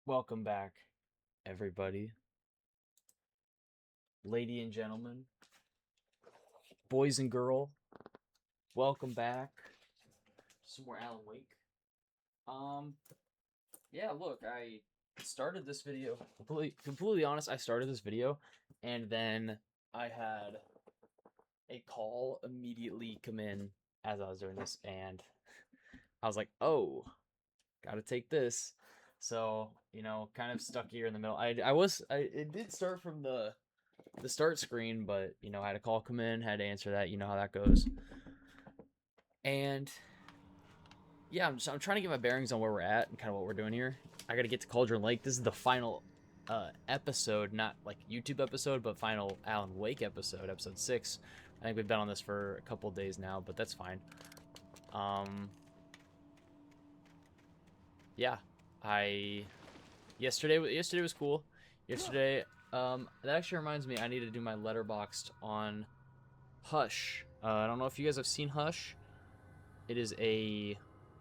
Welcome back, everybody, lady and gentlemen, boys and girl. Welcome back. Some more Alan Wake. Um, yeah. Look, I started this video. Completely honest. I started this video, and then I had a call immediately come in as I was doing this, and I was like, "Oh, gotta take this." So kind of stuck here in the middle. It did start from the start screen, but I had a call come in, had to answer that. You know how that goes. And yeah, I'm trying to get my bearings on where we're at and kind of what we're doing here. I got to get to Cauldron Lake. This is the final episode, not like YouTube episode, but final Alan Wake episode 6. I think we've been on this for a couple days now, but that's fine. Yeah, yesterday was cool. Yesterday, that actually reminds me, I need to do my letterboxed on Hush. I don't know if you guys have seen Hush. It is a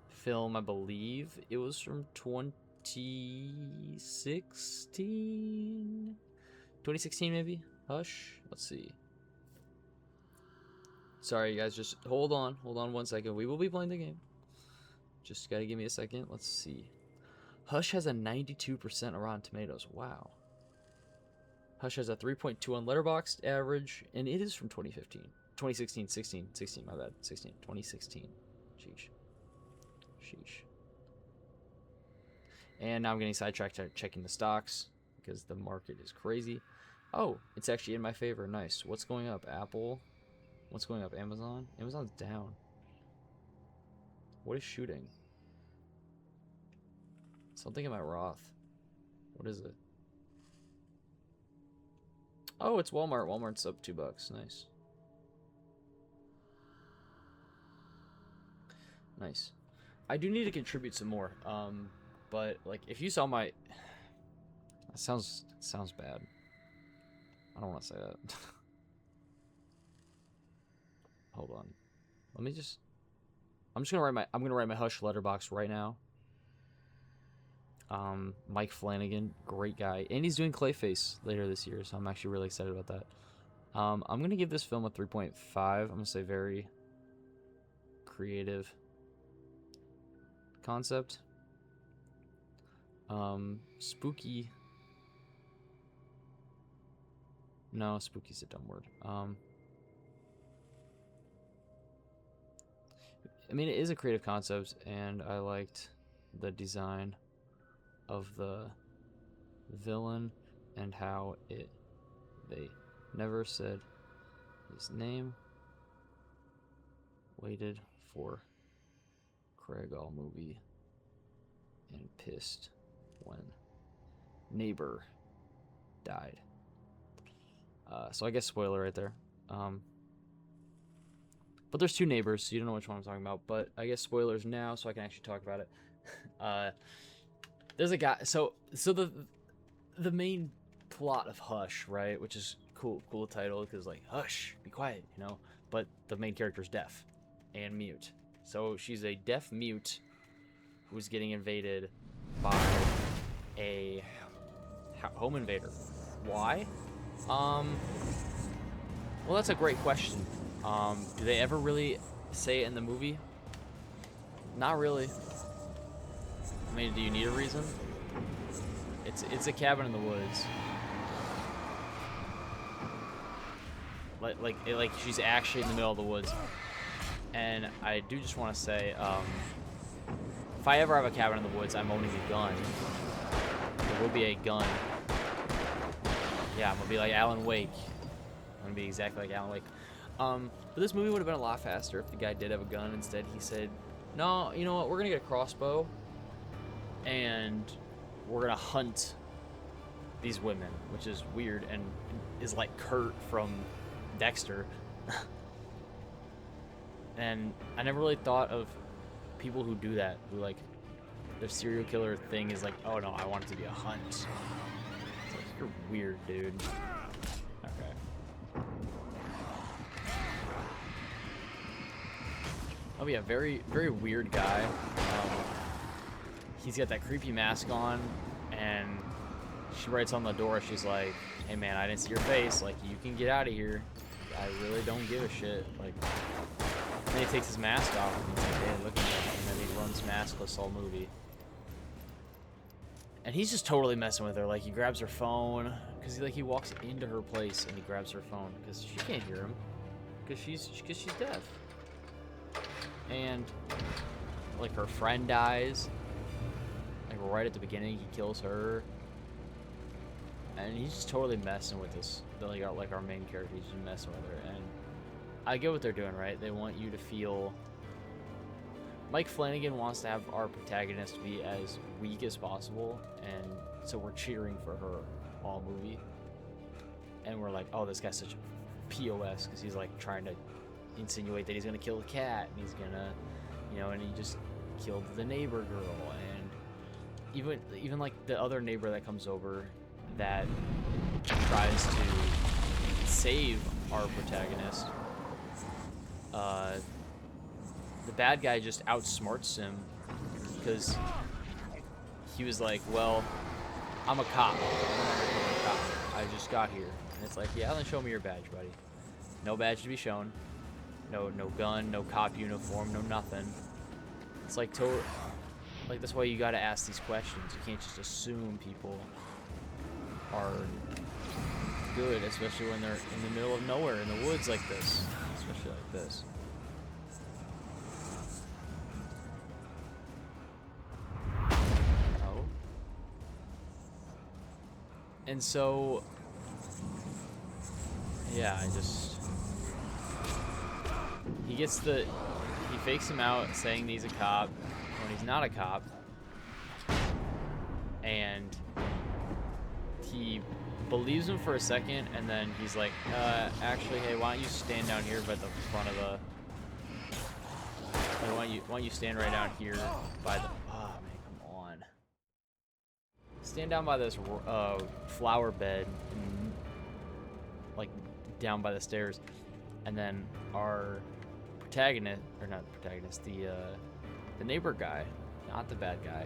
film, I believe it was from 2016 maybe. Hush. Let's see. Sorry, guys. Just hold on 1 second. We will be playing the game. Just gotta give me a second. Let's see. Hush has a 92% on Rotten Tomatoes. Wow. Hush has a 3.2 on Letterboxd average, and it is from 2016, 16, my bad. 2016. Sheesh. And now I'm getting sidetracked checking the stocks because the market is crazy. Oh, it's actually in my favor. Nice. What's going up? Apple. What's going up? Amazon. Amazon's down. What is shooting? Something in my Roth. What is it? Oh, it's Walmart. Walmart's up $2. Nice. Nice. I do need to contribute some more. But like if you saw my that sounds bad. I don't want to say that. Hold on. I'm just gonna write my Hush letterbox right now. Mike Flanagan, great guy, and he's doing Clayface later this year, so I'm actually really excited about that. I'm gonna give this film a 3.5. I'm gonna say very creative concept. Spooky. No, spooky's a dumb word. I mean, it is a creative concept, and I liked the design of the villain and how they never said his name. Waited for Craig all movie and pissed when neighbor died. So I guess spoiler right there. But there's two neighbors, so you don't know which one I'm talking about. But I guess spoilers now, so I can actually talk about it. There's a guy. So the main plot of Hush, right? Which is cool title because like hush, be quiet, But the main character is deaf and mute. So she's a deaf mute who's getting invaded by a home invader. Why? Well, that's a great question. Do they ever really say it in the movie? Not really. I mean, do you need a reason? It's a cabin in the woods. Like she's actually in the middle of the woods. And I do just want to say, if I ever have a cabin in the woods, I'm owning a gun. There will be a gun. Yeah, I'm gonna be like Alan Wake. I'm gonna be exactly like Alan Wake. But this movie would have been a lot faster if the guy did have a gun. Instead, he said, "No, you know what? We're gonna get a crossbow, and we're gonna hunt these women," which is weird and is like Kurt from Dexter. And I never really thought of people who do that, who like their serial killer thing is like, "Oh no, I want it to be a hunt." It's like, you're weird, dude. Okay. Oh yeah, very, very weird guy. He's got that creepy mask on, and she writes on the door, she's like, hey man, I didn't see your face, like, you can get out of here. I really don't give a shit. Like, then he takes his mask off and he's like, hey, look at that. And then he runs maskless the whole movie. And he's just totally messing with her. Like, he grabs her phone, because he walks into her place and he grabs her phone because she can't hear him, because she's deaf. And like, her friend dies, like, right at the beginning. He kills her, and he's just totally messing with this. Like our main character, he's just messing with her. And I get what they're doing, right? They want you to feel. Mike Flanagan wants to have our protagonist be as weak as possible, and so we're cheering for her all movie. And we're like, oh, this guy's such a POS, because he's like trying to insinuate that he's gonna kill the cat, and he's gonna, you know, and he just killed the neighbor girl. And even like the other neighbor that comes over that tries to save our protagonist, the bad guy just outsmarts him, because he was like, well, I'm a cop. I just got here. And it's like, yeah, then show me your badge, buddy. No badge to be shown. No gun, no cop uniform, no nothing. It's like, like, that's why you gotta ask these questions. You can't just assume people are good, especially when they're in the middle of nowhere, in the woods like this. Especially like this. Oh. And so, yeah, he fakes him out saying he's a cop when he's not a cop. And he believes him for a second, and then he's like, actually, hey, why don't you stand down here by the front of the... Why don't you stand right down here by the... Oh, man, come on. Stand down by this flower bed, and, like, down by the stairs. And then our protagonist, or not protagonist, the neighbor guy, not the bad guy,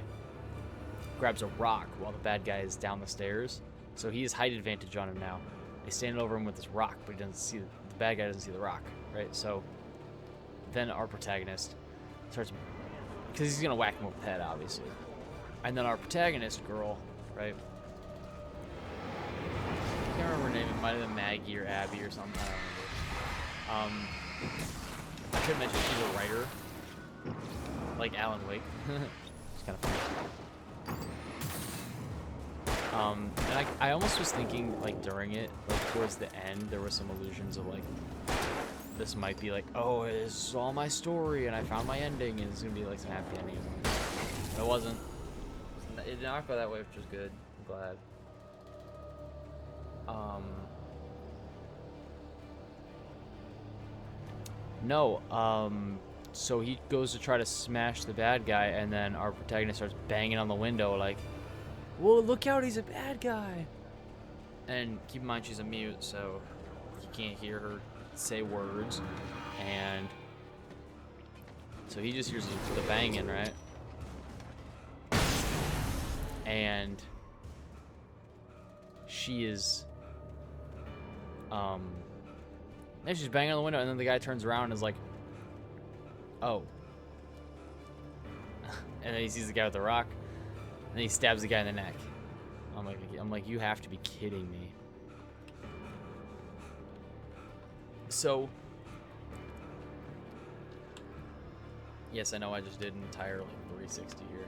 grabs a rock while the bad guy is down the stairs. So he has height advantage on him now. They stand over him with this rock, but he doesn't see the bad guy doesn't see the rock, right? So then our protagonist starts, because he's gonna whack him with the head, obviously. And then our protagonist girl, right? I can't remember her name. It might have been Maggie or Abby or something. I don't remember. I should mention she's a writer, like Alan Wake. It's kind of funny. And I almost was thinking, like, during it, like, towards the end, there were some illusions of, like, this might be like, oh, this is all my story, and I found my ending, and it's gonna be, like, some happy ending. It wasn't. It did not go that way, which was good. I'm glad. So he goes to try to smash the bad guy, and then our protagonist starts banging on the window, like, whoa, look out, he's a bad guy. And keep in mind, she's a mute, so you can't hear her say words. And so he just hears the banging, right? And she is, and she's banging on the window, and then the guy turns around and is like, oh. And then he sees the guy with the rock, and then he stabs the guy in the neck. I'm like, you have to be kidding me. So, yes, I know I just did an entire, like, 360 here.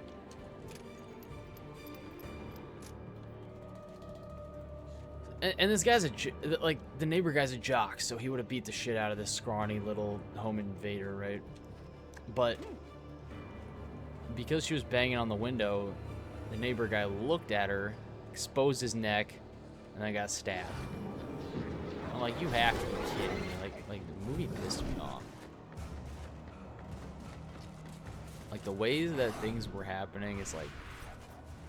And this guy's like, the neighbor guy's a jock, so he would have beat the shit out of this scrawny little home invader, right? But because she was banging on the window, the neighbor guy looked at her, exposed his neck, and then got stabbed. I'm like, you have to be kidding me. Like the movie pissed me off. Like, the way that things were happening, it's like,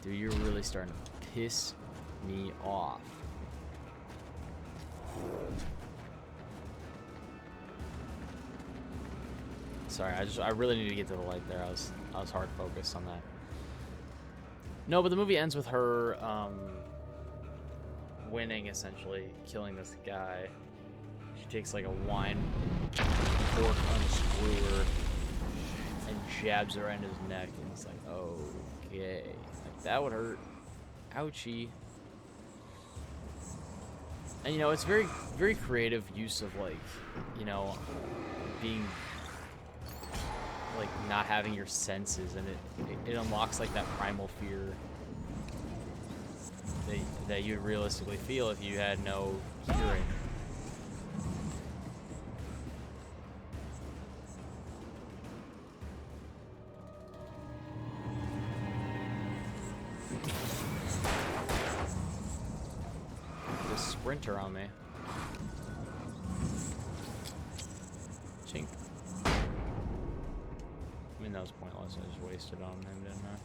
dude, you're really starting to piss me off. Sorry, I really need to get to the light there. I was hard focused on that. No, but the movie ends with her winning, essentially, killing this guy. She takes like a wine fork, unscrewer, and jabs it right in his neck, and it's like, okay, like that would hurt. Ouchie. And you know, it's very, very creative use of like, you know, being like not having your senses, and it unlocks like that primal fear that you'd realistically feel if you had no hearing. The sprinter on me. Chink. I mean, that was pointless. I just wasted on him, didn't I?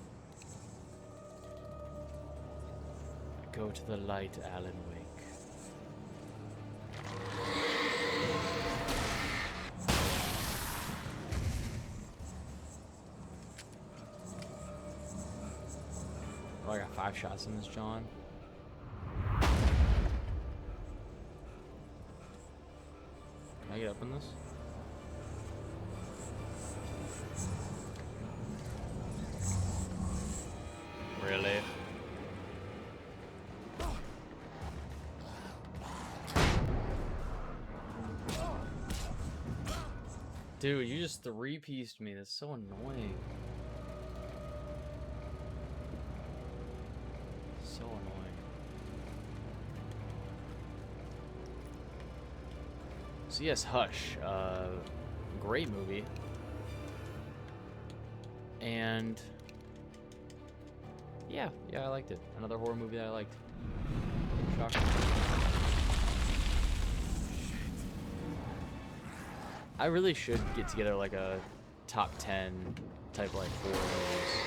Go to the light, Alan Wake. Oh, I got 5 shots in this, John. Can I get up in this? Really? Dude, you just 3-pieced me. That's so annoying. So annoying. So yes, Hush. Great movie. And yeah, I liked it. Another horror movie that I liked. Shocking. I really should get together like a top 10 type like horror movies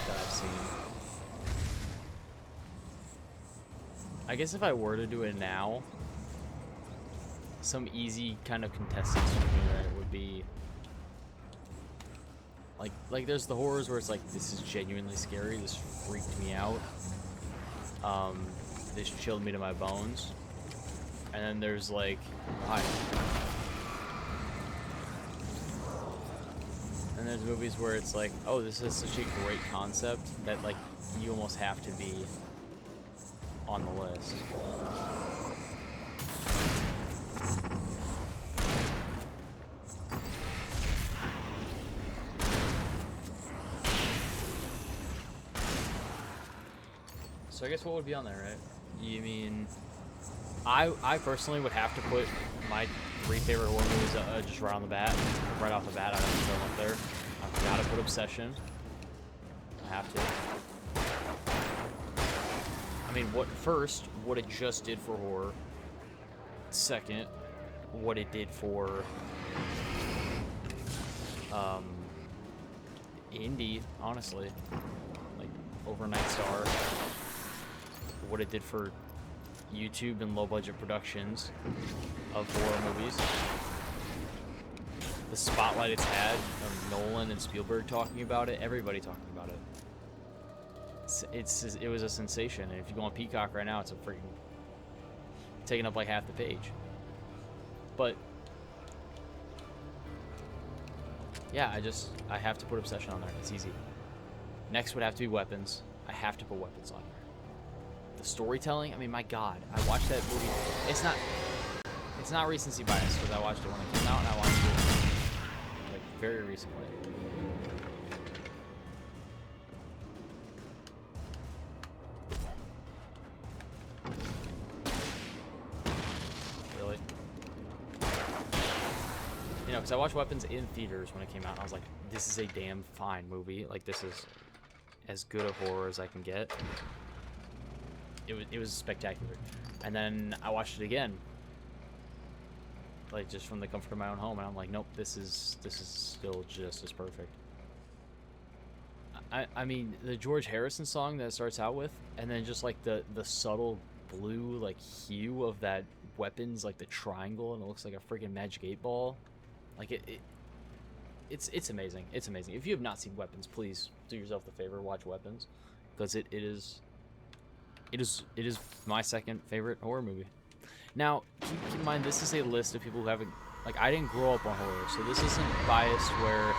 that I've seen. I guess if I were to do it now, some easy kind of contestants for me, right, would be like there's the horrors where it's like, this is genuinely scary, this freaked me out, this chilled me to my bones, and then there's like, and there's movies where it's like, oh, this is such a great concept that like you almost have to be on the list. So I guess what would be on there, right? You mean, I personally would have to put my 3 favorite horror movies just right on the bat, right off the bat. I don't throw them up there. I've got to put Obsession. I have to. I mean, what it just did for horror. Second, what it did for indie, honestly, like Overnight Star. What it did for YouTube and low budget productions of horror movies. The spotlight it's had of Nolan and Spielberg talking about it, everybody talking about it. It was a sensation, and if you go on Peacock right now, it's a freaking taking up like half the page. But yeah, I have to put Obsession on there. It's easy. Next would have to be Weapons. I have to put Weapons on here. The storytelling, I mean, my God, I watched that movie. It's not recency bias because I watched it when it came out, and I watched it like very recently. Really? You know, because I watched Weapons in theaters when it came out, and I was like, this is a damn fine movie. Like, this is as good a horror as I can get. It was spectacular. And then I watched it again, like just from the comfort of my own home, and I'm like, nope, this is still just as perfect. I mean, the George Harrison song that it starts out with, and then just like the subtle blue like hue of that Weapons, like the triangle, and it looks like a freaking Magic 8 ball. Like it's amazing. It's amazing. If you have not seen Weapons, please do yourself the favor, watch Weapons. because it is my second favorite horror movie. Now, keep in mind, this is a list of people who haven't, like, I didn't grow up on horror, so this isn't biased where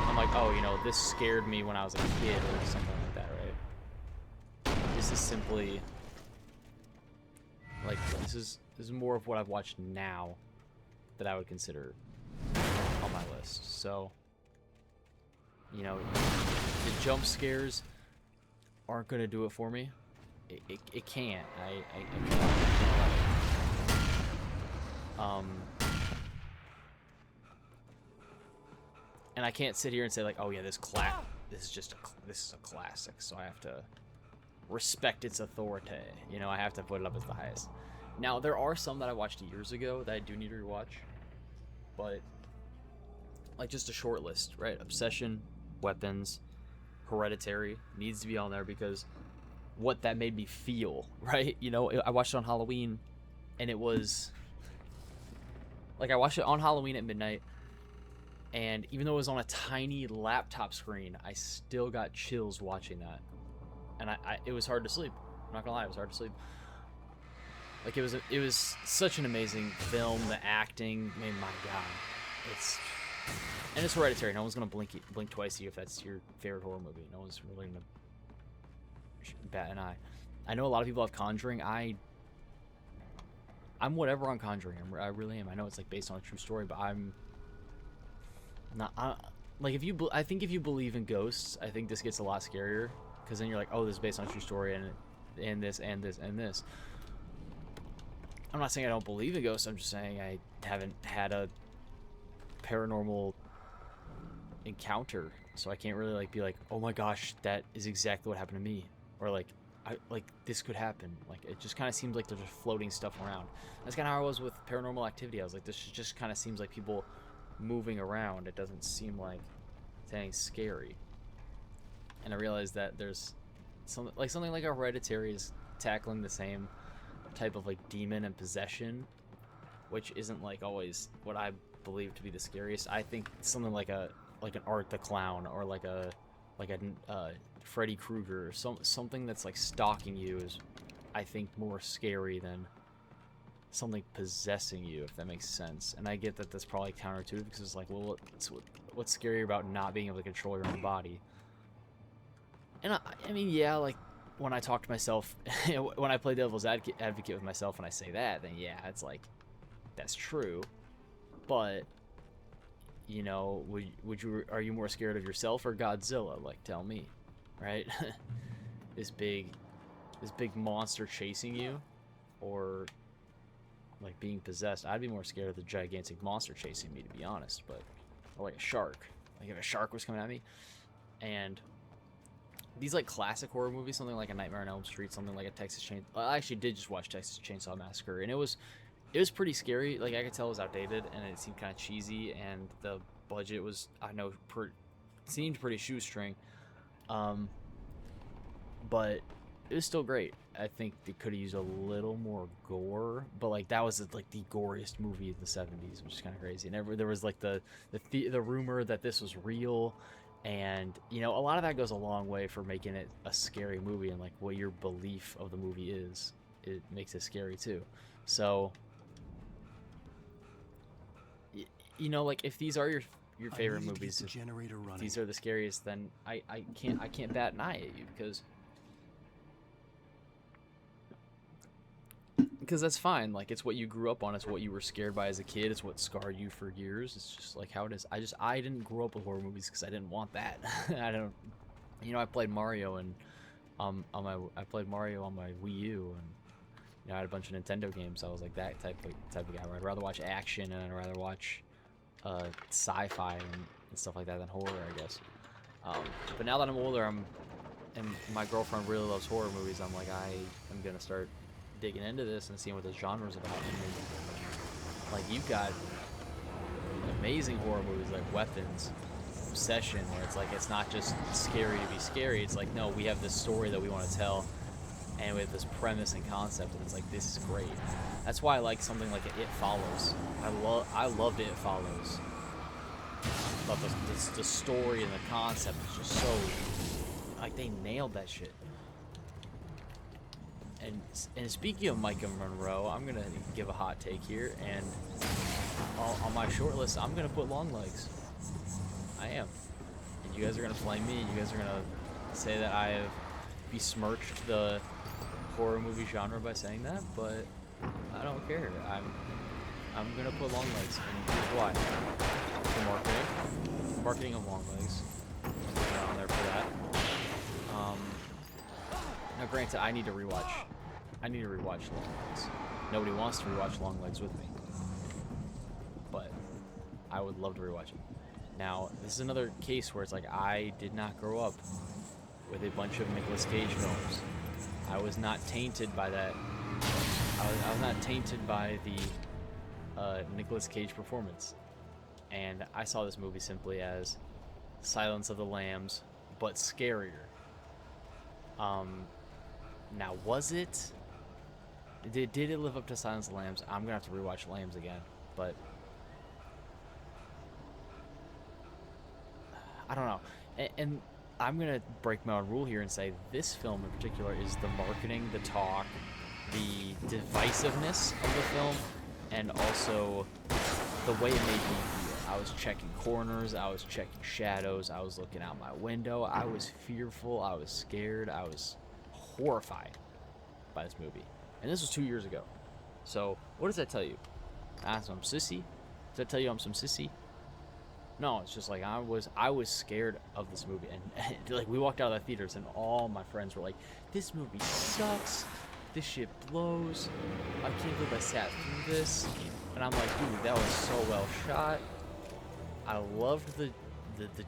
I'm like, oh, you know, this scared me when I was a kid or something like that, right? This is simply, like, this is more of what I've watched now that I would consider on my list. So, you know, the jump scares aren't going to do it for me. It can't. I can't. And I can't sit here and say like, oh yeah, this is a classic, so I have to respect its authority. You know, I have to put it up as the highest. Now there are some that I watched years ago that I do need to rewatch, but like just a short list, right? Obsession, Weapons, Hereditary needs to be on there because what that made me feel, right? You know, I watched it on Halloween, and it was like I watched it on Halloween at midnight. And even though it was on a tiny laptop screen, I still got chills watching that. And it was hard to sleep. I'm not gonna lie, it was hard to sleep. Like it was such an amazing film. The acting, I mean, my God, it's Hereditary. No one's gonna blink twice at you if that's your favorite horror movie. No one's really gonna bat an eye. I know a lot of people have Conjuring. I'm whatever on Conjuring. I really am. I know it's like based on a true story, but I'm not. Like I think if you believe in ghosts, I think this gets a lot scarier because then you're like, oh, this is based on a true story and this and this and this. I'm not saying I don't believe in ghosts. I'm just saying I haven't had a paranormal encounter, so I can't really like be like, oh my gosh, that is exactly what happened to me, or like this could happen. Like it just kind of seems like they're just floating stuff around. That's kind of how I was with Paranormal Activity. I was like, this just kind of seems like people moving around. It doesn't seem like it's anything scary. And I realized that there's something like a Hereditary is tackling the same type of like demon and possession, which isn't like always what I believe to be the scariest. I think something like an Art the Clown or like a Freddy Krueger or something that's like stalking you is, I think, more scary than something possessing you, if that makes sense. And I get that that's probably counterintuitive because it's like, well, what's scary about not being able to control your own body? And I mean, yeah, like when I talk to myself, when I play devil's advocate with myself and I say that, then yeah, it's like, that's true. But, you know, are you more scared of yourself or Godzilla? Like, tell me, right? this big monster chasing you, or like being possessed? I'd be more scared of the gigantic monster chasing me, to be honest. But, or like a shark. Like if a shark was coming at me. And these like classic horror movies, something like a Nightmare on Elm Street, something like a Texas Chainsaw. I actually did just watch Texas Chainsaw Massacre, and it was pretty scary. Like I could tell it was outdated, and it seemed kind of cheesy, and the budget was, I know, seemed pretty shoestring. But it was still great. I think they could have used a little more gore, but like that was like the goriest movie of the 70s, which is kind of crazy. And there was like the rumor that this was real. And, you know, a lot of that goes a long way for making it a scary movie, and like what your belief of the movie is, it makes it scary too. So, you know, like if these are your favorite movies, if these are the scariest, then I can't bat an eye at you because that's fine. Like it's what you grew up on. It's what you were scared by as a kid. It's what scarred you for years. It's just like how it is. I didn't grow up with horror movies because I didn't want that. I played Mario and I played Mario on my Wii U, and you know, I had a bunch of Nintendo games. I was like that type of guy where I'd rather watch action and I'd rather watch sci-fi and stuff like that than horror, I guess. But now that I'm older, and my girlfriend really loves horror movies, I'm like, I am gonna start digging into this and seeing what this genre is about. And like you've got amazing horror movies like Weapons, Obsession, where it's like it's not just scary to be scary. It's like, no, we have this story that we want to tell, and we have this premise and concept, and it's like, this is great. That's why I like something like It Follows. I loved It Follows. But the story and the concept is just so Like, they nailed that shit. And speaking of Micah Monroe, I'm gonna give a hot take here, and on my short list, I'm gonna put Longlegs. I am. And you guys are gonna flame me, and you guys are gonna say that I have besmirched the horror movie genre by saying that, but I don't care. I'm gonna put Longlegs, and here's why. The marketing of Longlegs. I'm on there for that. Now, granted, I need to rewatch Longlegs. Nobody wants to rewatch Longlegs with me, but I would love to rewatch it. Now, this is another case where it's like I did not grow up with a bunch of Nicolas Cage films. I was not tainted by that. I was not tainted by the Nicolas Cage performance, and I saw this movie simply as Silence of the Lambs, but scarier. Now, was it? Did it live up to Silence of the Lambs? I'm gonna have to rewatch Lambs again, but I don't know. And I'm gonna break my own rule here and say this film in particular is the marketing, the talk, the divisiveness of the film, and also the way it made me feel. I was checking corners, I was checking shadows, I was looking out my window, I was fearful, I was scared, I was horrified by this movie. And this was 2 years ago. So, what does that tell you? I'm sissy? Does that tell you I'm some sissy? No, it's just like I was scared of this movie, and like we walked out of the theaters, and all my friends were like, "This movie sucks. This shit blows. I can't believe I sat through this." And I'm like, "Dude, that was so well shot. I loved the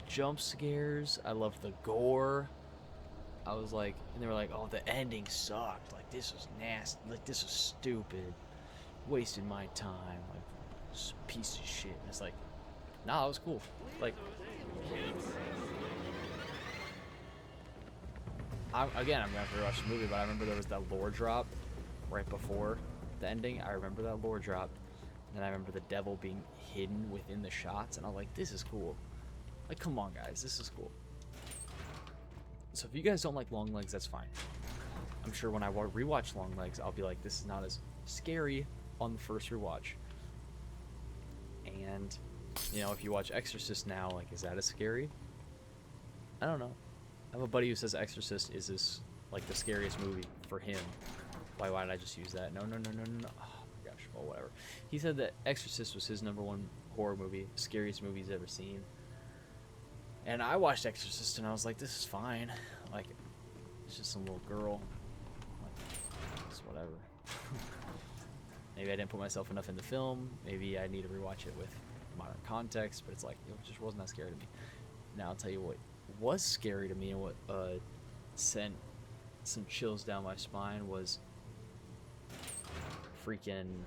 jump scares. I loved the gore." I was like, and they were like, "Oh, the ending sucked. Like this was nasty. Like this was stupid. Wasted my time. Like this piece of shit." And it's like, nah, it was cool. Like, I'm gonna have to rewatch the movie, but I remember there was that lore drop right before the ending. I remember that lore drop, and I remember the devil being hidden within the shots, and I was like, this is cool. Like, come on, guys, this is cool. So if you guys don't like Longlegs, that's fine. I'm sure when I rewatch Longlegs, I'll be like, this is not as scary on the first rewatch. And you know, if you watch Exorcist now, like, is that as scary? I don't know. I have a buddy who says Exorcist is this, like, the scariest movie for him. Why did I just use that? No. Oh my gosh, well, whatever. He said that Exorcist was his #1 horror movie, scariest movie he's ever seen. And I watched Exorcist and I was like, this is fine. Like, it's just some little girl. Like, it's whatever. Maybe I didn't put myself enough in the film. Maybe I need to rewatch it with modern context, but it's like, it just wasn't that scary to me. Now I'll tell you what was scary to me, and what sent some chills down my spine was freaking,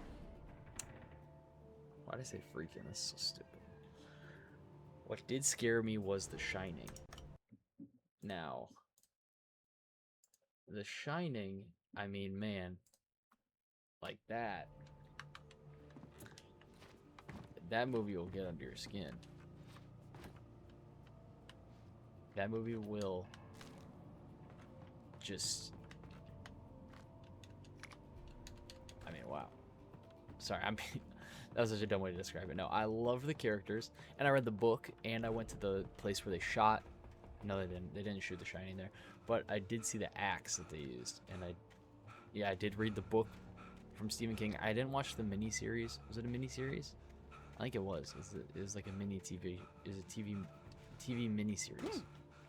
why did I say freaking? That's so stupid. What did scare me was The Shining. Now, The Shining, I mean, man, like that movie will get under your skin. That movie will just, I mean, wow. Sorry, that was such a dumb way to describe it. No, I loved the characters, and I read the book, and I went to the place where they shot. No, they didn't. They didn't shoot The Shining there, but I did see the axe that they used, and I did read the book from Stephen King. I didn't watch the miniseries. Was it a miniseries? I think it was. It was like a mini TV. It was a TV miniseries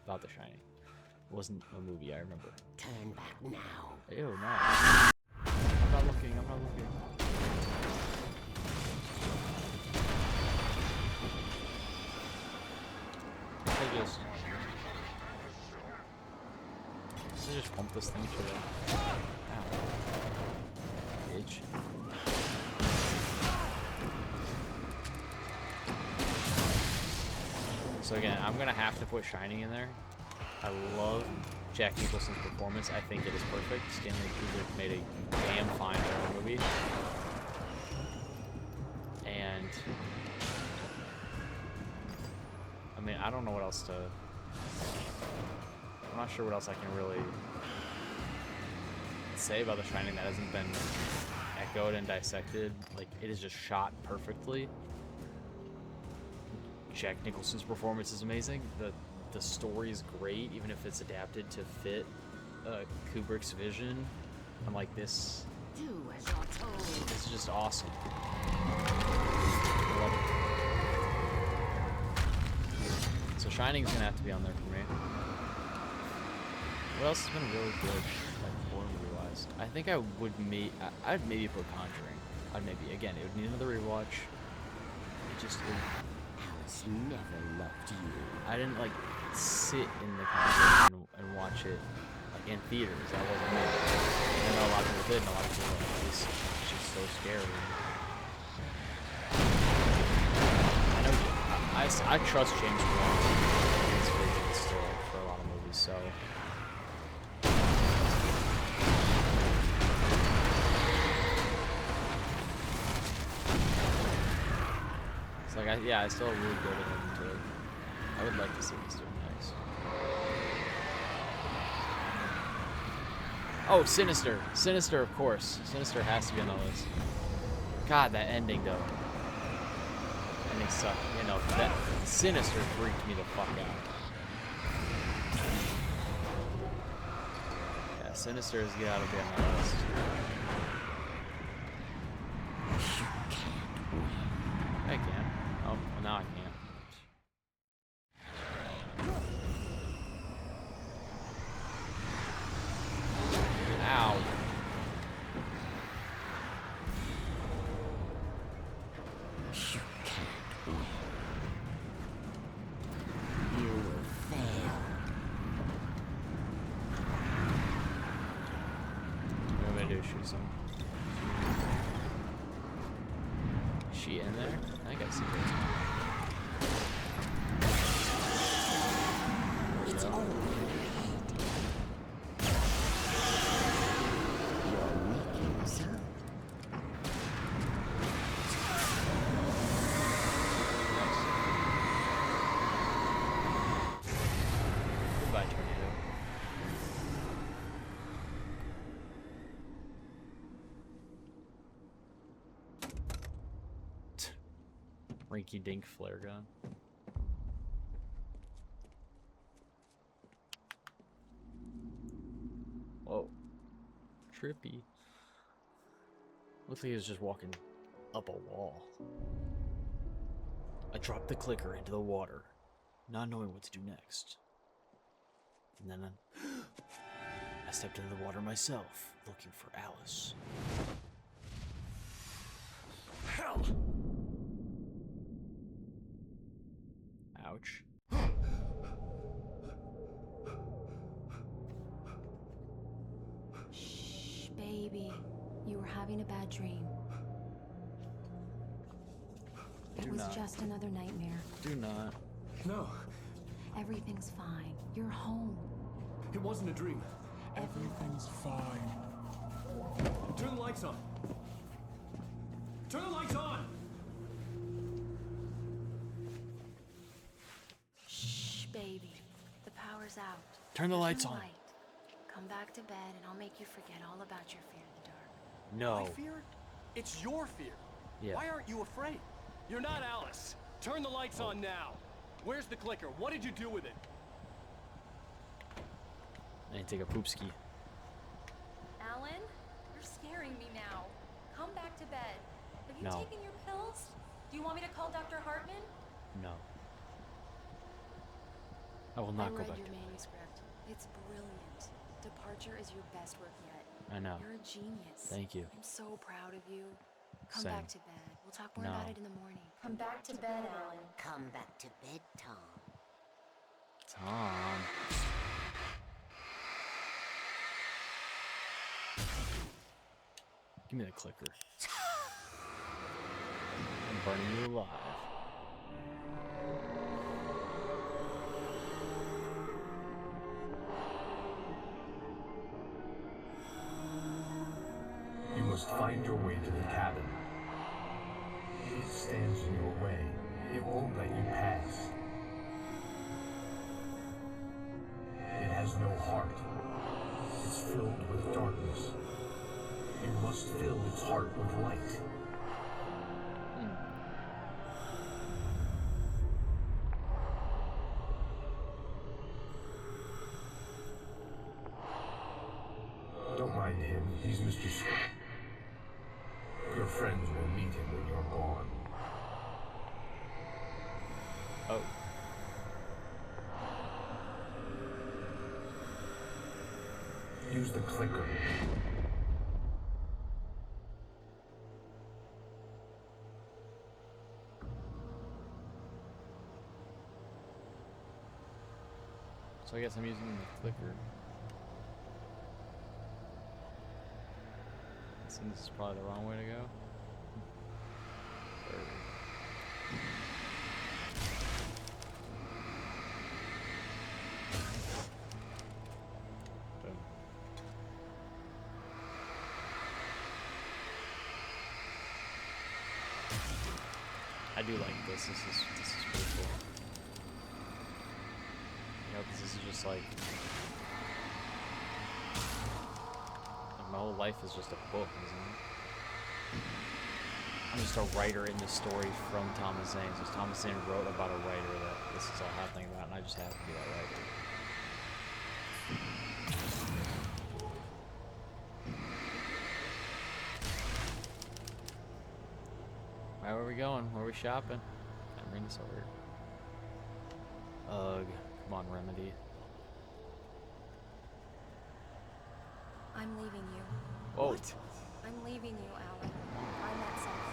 about The Shining. It wasn't a movie, I remember. Turn back now. Ew, no. I'm not looking. I just pump this thing to the... Ow. Bitch. So again, I'm gonna have to put Shining in there. I love Jack Nicholson's performance. I think it is perfect. Stanley Kubrick made a damn fine horror movie. And I mean, I don't know what else to... I'm not sure what else I can really say about The Shining that hasn't been echoed and dissected. Like, it is just shot perfectly. Jack Nicholson's performance is amazing. The story is great, even if it's adapted to fit Kubrick's vision. I'm like, this Do as you're told. is just awesome. I love it. So Shining's gonna have to be on there for me. What else has been really good, like horror movie wise? I think I would I'd maybe put Conjuring. I'd maybe, again, it would need another rewatch. Alice never loved you. I didn't like sit in the Conjuring and watch it like in theaters. That wasn't me. I know a lot of people did, and a lot of people were like, it's just so scary. I trust James Wan in his vision still for a lot of movies, so. It's like, I still have really good at him to it. I would like to see what he's doing next. Oh, Sinister. Sinister, of course. Sinister has to be on the list. God, that ending, though. Ending sucked. You know, that Sinister freaked me the fuck out. Yeah, Sinister has got to be on my list. I can. Oh, well, now I can't. Ow. You can't win. You will fail. What am I gonna do? Shoot some. Is she in there? I think I see her. It's all in your head. You're making a sound. Goodbye, tornado. Rinky dink flare gun. Whoa. Trippy. Looks like he was just walking up a wall. I dropped the clicker into the water, not knowing what to do next. And then I stepped into the water myself, looking for Alice. Hell! Ouch. Shh, baby. You were having a bad dream. It Do was not. just another nightmare. Do not. No, Everything's fine. You're home. it wasn't a dream. Everything's fine. Turn the lights on. Turn the lights on! Shh, baby. The power's out. Turn the There's lights no on. light. Come back to bed and I'll make you forget all about your fear of the dark. No. My fear? It's your fear. Yeah. Why aren't you afraid? You're not Alice. Turn the lights on now. Where's the clicker? What did you do with it? I need to take a poop ski. Alan, you're scaring me now. Come back to bed. Have you No. taken your pills? Do you want me to call Dr. Hartman? No. I will I not go read back your to manuscript. It's brilliant. Departure is your best work yet. I know. You're a genius. Thank you. I'm so proud of you. Come Same. back to bed. We'll talk more No. about it in the morning. Come back to bed, Alan. Come back to bed, Tom. Tom. Give me the clicker. I'm burning you alive. You must find your way to the cabin. It stands in your way. It won't let you pass. It has has no heart. It's filled with darkness. You must fill its heart with light. Don't mind him. He's Mr. Your friends will meet him when you're gone. Oh. Use the clicker. So I guess I'm using the clicker. So this is probably the wrong way to go. Boom. I do like this. This is pretty cool. You know, 'cause this is just like my whole life is just a book, isn't it? I'm just a writer in the story from Thomas Zane. So Thomas Zane wrote about a writer that this is all happening about, and I just happen to be that writer. Alright, where are we going? Where are we shopping? I'm bringing this over. Ugh, come on, Remedy. I'm leaving you. Oh. What? I'm leaving you, Alan. I met someone.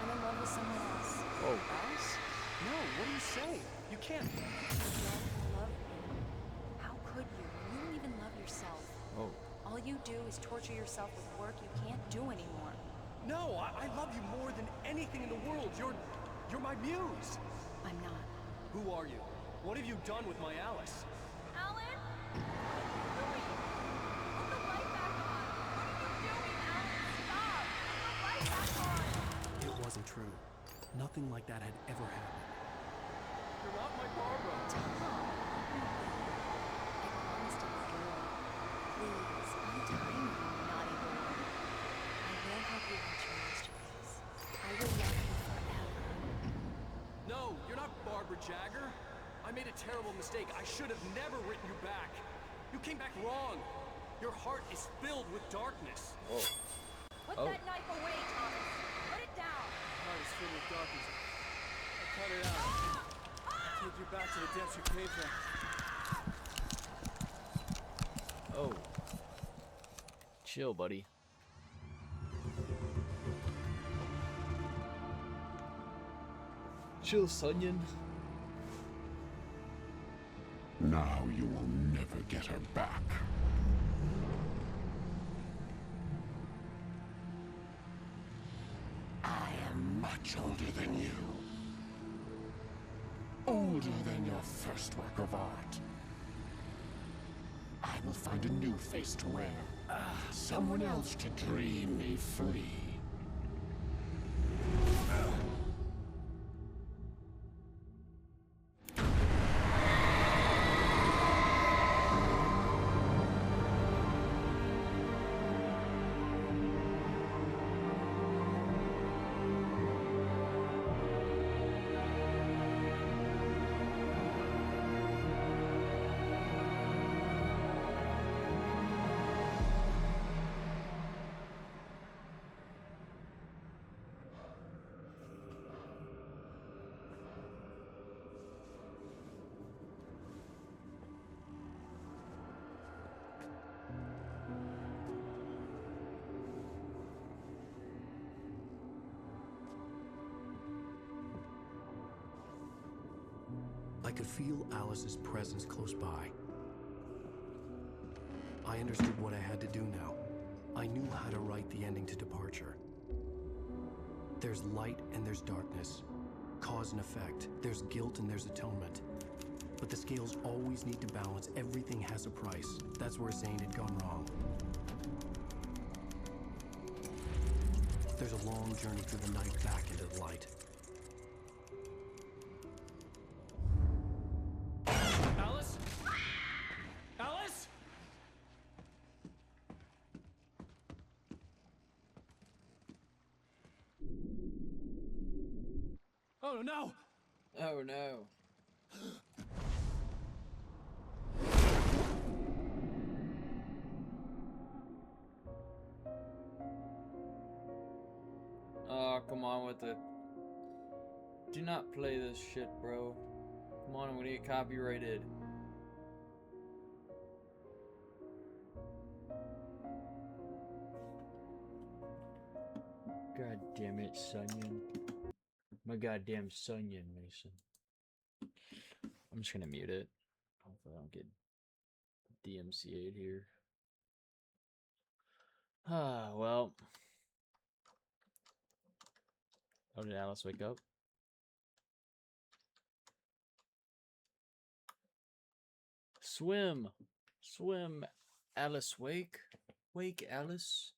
I'm in love with someone else. Oh. Alice? No, what are you saying? You can't. You don't love me. How could you? You don't even love yourself. Oh. All you do is torture yourself with work you can't do anymore. No, I love you more than anything in the world. You're my muse. I'm not. Who are you? What have you done with my Alice? Alan? What are you doing? Put the light back on. What are you doing, Alan? Stop! Put the light back on! It wasn't true. Nothing like that had ever happened. You're not my Barbara. Tom. I promised to be good. Please, untie me, naughty boy. I will help you reach your mysteries. I will love you forever. No, you're not Barbara Jagger. I made a terrible mistake. I should have never written you back. You came back wrong. Your heart is filled with darkness. Whoa. Put Oh. that knife away, Thomas. Put it down. Heart is filled with darkness. I cut it out. Take you back to the depths you came from. Oh. Chill, buddy. Chill, Sunyan. Now you will never get her back. I am much older than you. Older than your first work of art. I will find a new face to wear. Someone else to dream me free. I could feel Alice's presence close by. I understood what I had to do now. I knew how to write the ending to Departure. There's light and there's darkness. Cause and effect. There's guilt and there's atonement. But the scales always need to balance. Everything has a price. That's where Zane had gone wrong. There's a long journey through the night back into the light. Alice? Alice? no, no! Oh no. Oh, come on with it. Do not play this shit, bro. Come on, I'm gonna get copyrighted. God damn it, Sunyan. My goddamn Sunyan, Mason. I'm just gonna mute it. Hopefully I don't get DMCA'd here. Ah, well. Oh, did Alice wake up? Swim! Swim, Alice, wake. Wake, Alice.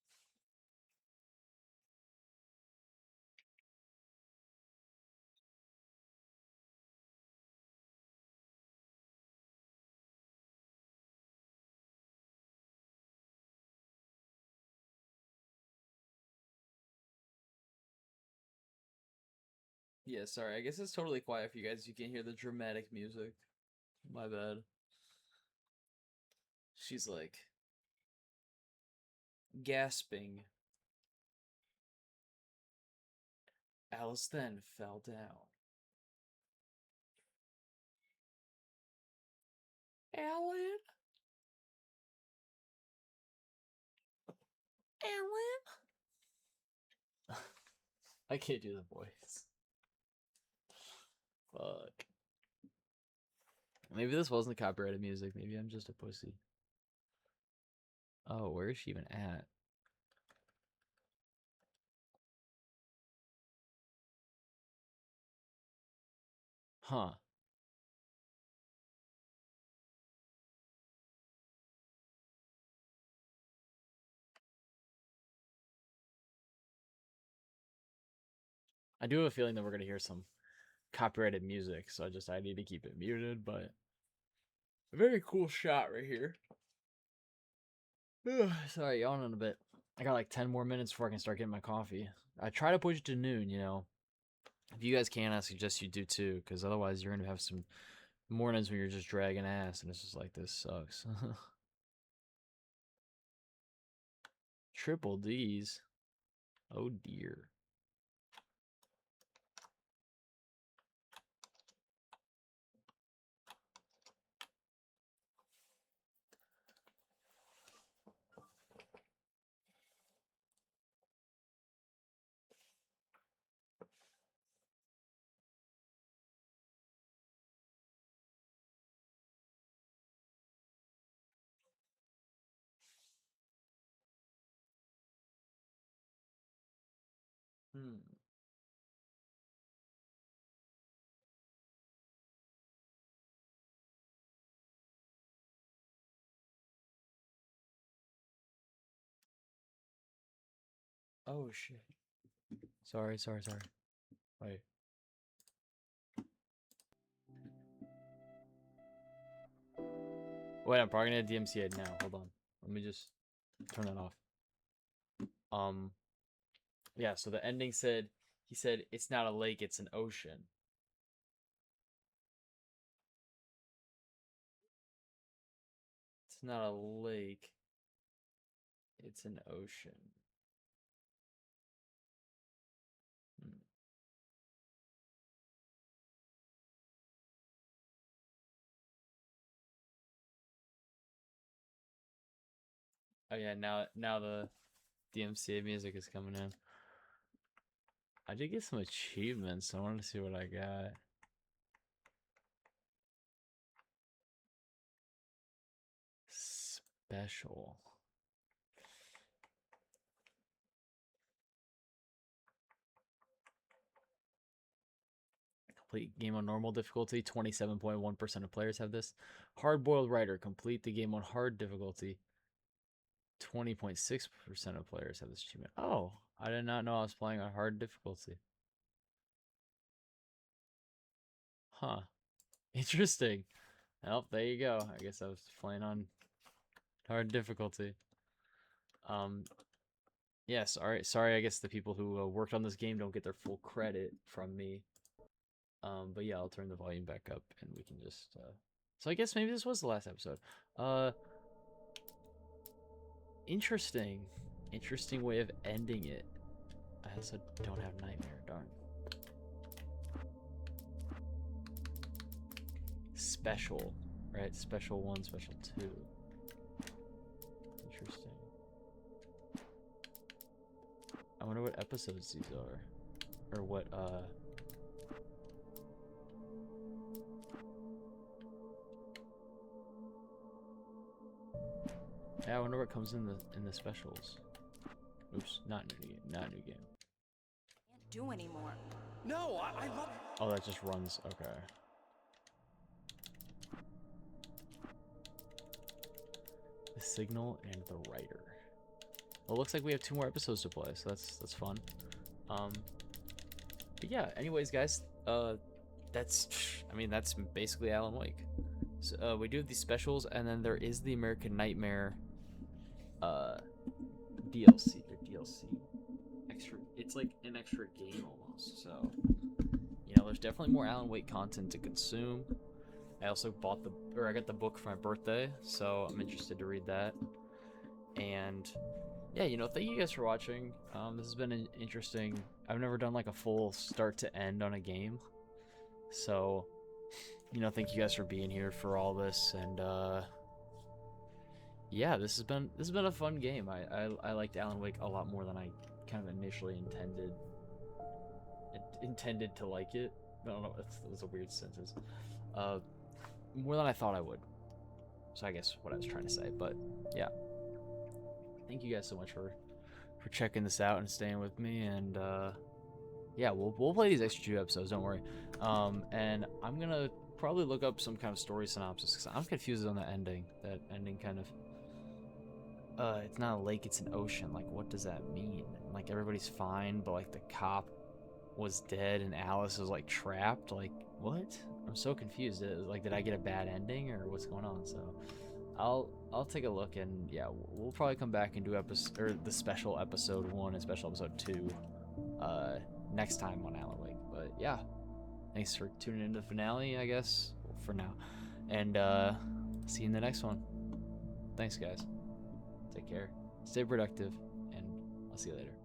Yeah, sorry. I guess it's totally quiet for you guys. You can't hear the dramatic music. My bad. She's like gasping. Alice then fell down. Alan? Alan? I can't do the voice. Fuck. Maybe this wasn't copyrighted music. Maybe I'm just a pussy. Oh, where is she even at? Huh. I do have a feeling that we're gonna hear some copyrighted music, so I need to keep it muted, but a very cool shot right here. Sorry, yawning a bit. I got like 10 more minutes before I can start getting my coffee. I try to push it to noon, you know. If you guys can, I suggest you do too, because otherwise you're gonna have some mornings when you're just dragging ass, and it's just like, this sucks. Triple D's. Oh dear. Hmm. Oh shit. Sorry. Wait. Wait, I'm probably gonna DMCA it now. Hold on. Let me just turn that off. Yeah, so the ending said, he said, it's not a lake, it's an ocean. It's not a lake, it's an ocean. Hmm. Oh yeah, now the DMCA music is coming in. I did get some achievements. I wanted to see what I got. Special. Complete game on normal difficulty. 27.1% of players have this. Hard-boiled writer. Complete the game on hard difficulty. 20.6% of players have this achievement. Oh, I did not know I was playing on hard difficulty. Huh. Interesting. Well, there you go. I guess I was playing on hard difficulty. Yeah, sorry. I guess the people who worked on this game don't get their full credit from me. But yeah, I'll turn the volume back up and we can just so I guess maybe this was the last episode. Interesting way of ending it. I also don't have nightmare, darn. Special, right? Special 1, special 2. Interesting. I wonder what episodes these are. Or what, yeah, I wonder what comes in the specials. Oops, not new game, not new game. Can't do anymore. No, I love. Oh, that just runs. Okay. The signal and the writer. Well, it looks like we have 2 more episodes to play, so that's fun. But yeah. Anyways, guys, that's basically Alan Wake. So we do these specials, and then there is the American Nightmare DLC or DLC extra. It's like an extra game almost. So there's definitely more Alan Wake content to consume. I also I got the book for my birthday, so I'm interested to read that. And yeah, thank you guys for watching. This has been an interesting. I've never done like a full start to end on a game, so thank you guys for being here for all this. And yeah, this has been a fun game. I liked Alan Wake a lot more than I kind of initially intended to like it. I don't know, it was a weird sentence. More than I thought I would. So I guess what I was trying to say. But yeah, thank you guys so much for checking this out and staying with me. And yeah, we'll play these extra 2 episodes. Don't worry. And I'm gonna probably look up some kind of story synopsis because I'm confused on the ending. That ending kind of. It's not a lake, it's an ocean. Like, what does that mean? Like, everybody's fine, but like the cop was dead and Alice was like trapped. Like, what? I'm so confused. Like, did I get a bad ending or what's going on? So I'll take a look, and yeah, we'll probably come back and do the special episode 1 and special episode 2 next time on Alan Wake. But yeah, thanks for tuning into the finale, I guess, for now. And see you in the next one. Thanks, guys. Take care. Stay productive, and I'll see you later.